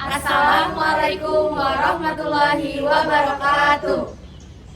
Assalamualaikum warahmatullahi wabarakatuh.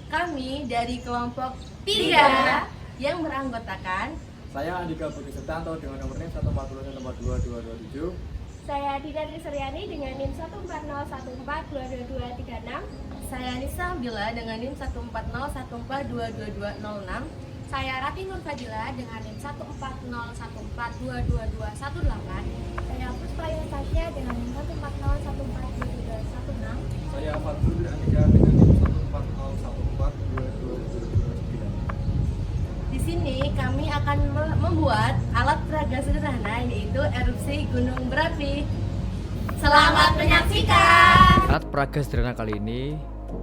Kami dari kelompok 3 yang beranggotakan Saya Andika Budi Sutanto dengan nomor NIM 140142227. Saya Dina Trisriani dengan NIM 140142236. Saya Nisa Bila dengan NIM 140142226. Saya Rati Nur Fadila dengan NIM 140142218. Saya Puspa Yasasya dengan NIM 140142216. Saya Fatul Andika dengan NIM 140142229. Di sini kami akan membuat alat peraga sederhana, yaitu erupsi gunung berapi. Selamat menyaksikan. Alat peraga sederhana kali ini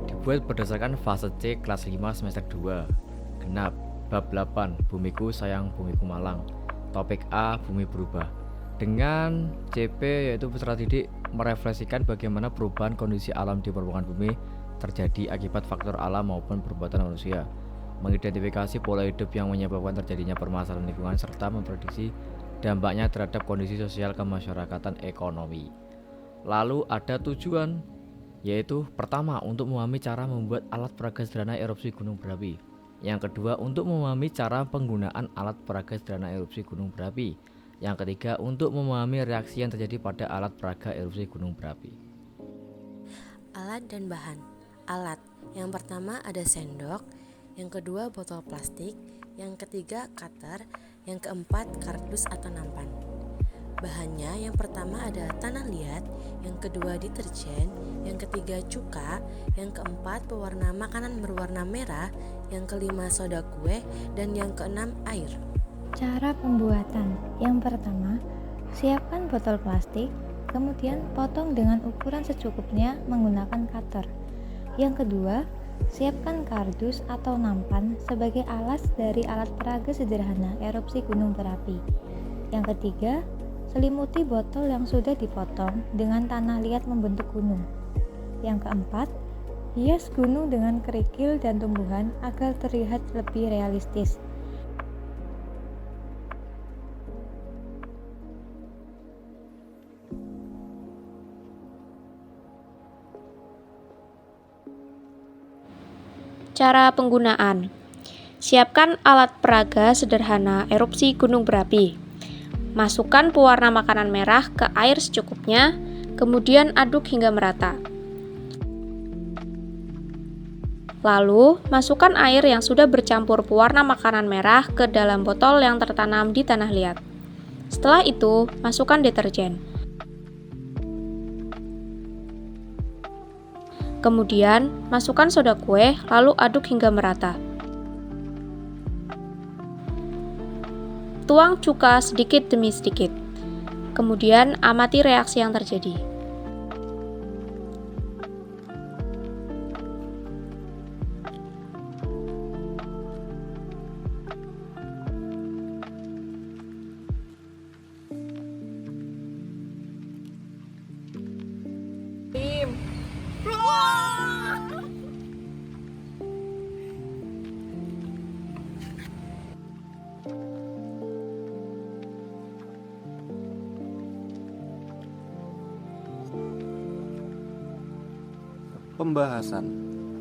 dibuat berdasarkan fase C kelas 5 semester 2 genap bab 8 Bumiku Sayang Bumiku Malang. Topik A, bumi berubah. Dengan CP yaitu peserta didik merefleksikan bagaimana perubahan kondisi alam di permukaan bumi terjadi akibat faktor alam maupun perbuatan manusia, mengidentifikasi pola hidup yang menyebabkan terjadinya permasalahan lingkungan serta memprediksi dampaknya terhadap kondisi sosial kemasyarakatan ekonomi. Lalu ada tujuan, yaitu pertama untuk memahami cara membuat alat peraga sederhana erupsi gunung berapi. Yang kedua untuk memahami cara penggunaan alat peraga sederhana erupsi gunung berapi. Yang ketiga untuk memahami reaksi yang terjadi pada alat peraga erupsi gunung berapi. Alat dan bahan. Alat yang pertama ada sendok, yang kedua botol plastik, yang ketiga cutter, yang keempat kardus atau nampan. Bahannya yang pertama ada tanah liat, yang kedua deterjen, yang ketiga cuka, yang keempat pewarna makanan berwarna merah, yang kelima soda kue, dan yang keenam air. Cara pembuatan. Yang pertama, siapkan botol plastik, kemudian potong dengan ukuran secukupnya menggunakan cutter. Yang kedua, siapkan kardus atau nampan sebagai alas dari alat peraga sederhana erupsi gunung berapi. Yang ketiga, selimuti botol yang sudah dipotong dengan tanah liat membentuk gunung. Yang keempat, hias gunung dengan kerikil dan tumbuhan agar terlihat lebih realistis. Cara penggunaan. Siapkan alat peraga sederhana erupsi gunung berapi. Masukkan pewarna makanan merah ke air secukupnya, kemudian aduk hingga merata. Lalu, masukkan air yang sudah bercampur pewarna makanan merah ke dalam botol yang tertanam di tanah liat. Setelah itu, masukkan deterjen. Kemudian, masukkan soda kue, lalu aduk hingga merata. Tuang cuka sedikit demi sedikit. Kemudian, amati reaksi yang terjadi. Pembahasan.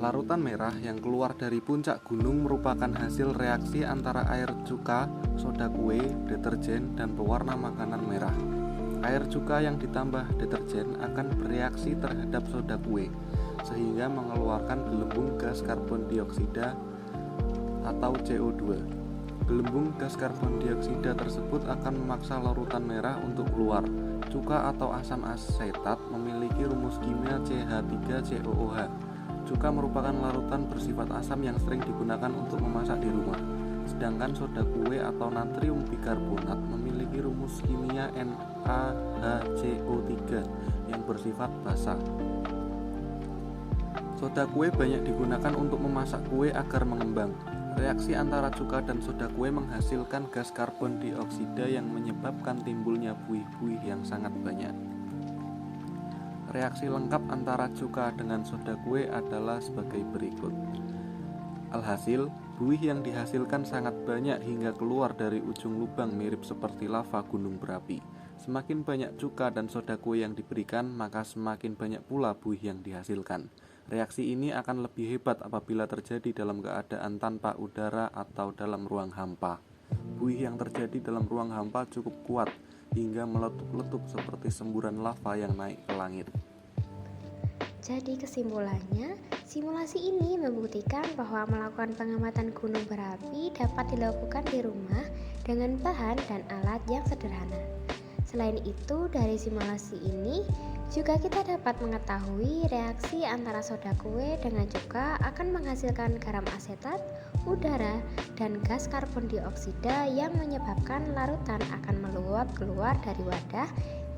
Larutan merah yang keluar dari puncak gunung merupakan hasil reaksi antara air cuka, soda kue, deterjen, dan pewarna makanan merah. Air cuka yang ditambah deterjen akan bereaksi terhadap soda kue, sehingga mengeluarkan gelembung gas karbon dioksida atau CO2. Gelembung gas karbon dioksida tersebut akan memaksa larutan merah untuk keluar. Cuka atau asam asetat memiliki rumus kimia CH3COOH. Cuka merupakan larutan bersifat asam yang sering digunakan untuk memasak di rumah. Sedangkan soda kue atau natrium bikarbonat memiliki rumus kimia NaHCO3 yang bersifat basa. Soda kue banyak digunakan untuk memasak kue agar mengembang. Reaksi antara cuka dan soda kue menghasilkan gas karbon dioksida yang menyebabkan timbulnya buih-buih yang sangat banyak. Reaksi lengkap antara cuka dengan soda kue adalah sebagai berikut. Alhasil, buih yang dihasilkan sangat banyak hingga keluar dari ujung lubang mirip seperti lava gunung berapi. Semakin banyak cuka dan soda kue yang diberikan, maka semakin banyak pula buih yang dihasilkan. Reaksi ini akan lebih hebat apabila terjadi dalam keadaan tanpa udara atau dalam ruang hampa. Buih yang terjadi dalam ruang hampa cukup kuat hingga meletup-letup seperti semburan lava yang naik ke langit. Jadi kesimpulannya, simulasi ini membuktikan bahwa melakukan pengamatan gunung berapi dapat dilakukan di rumah dengan bahan dan alat yang sederhana. Selain itu, dari simulasi ini juga kita dapat mengetahui reaksi antara soda kue dengan cuka akan menghasilkan garam asetat, udara, dan gas karbon dioksida yang menyebabkan larutan akan meluap keluar dari wadah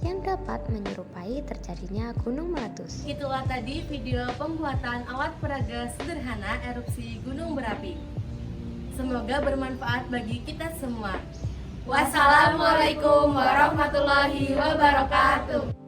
yang dapat menyerupai terjadinya gunung meletus. Itulah tadi video pembuatan alat peraga sederhana erupsi gunung berapi. Semoga bermanfaat bagi kita semua. Wassalamualaikum warahmatullahi wabarakatuh.